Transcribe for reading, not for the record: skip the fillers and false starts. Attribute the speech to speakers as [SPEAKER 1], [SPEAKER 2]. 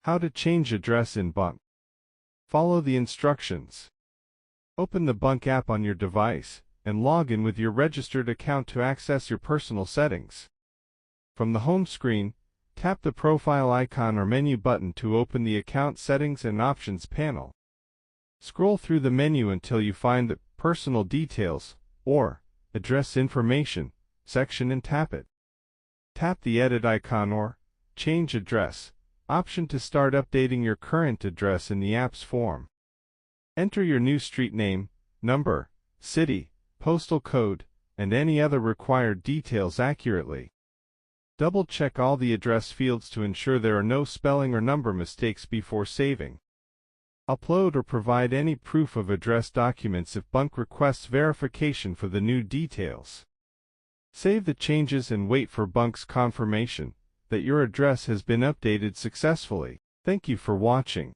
[SPEAKER 1] How to change address in bunq. Follow the instructions. Open the bunq app on your device and log in with your registered account to access your personal settings. From the home screen, tap the profile icon or menu button to open the Account Settings and Options panel. Scroll through the menu until you find the Personal Details or Address Information section and tap it. Tap the Edit icon or Change Address option to start updating your current address in the app's form. Enter your new street name, number, city, postal code, and any other required details accurately. Double-check all the address fields to ensure there are no spelling or number mistakes before saving. Upload or provide any proof of address documents if bunq requests verification for the new details. Save the changes and wait for bunq's confirmation that your address has been updated successfully. Thank you for watching.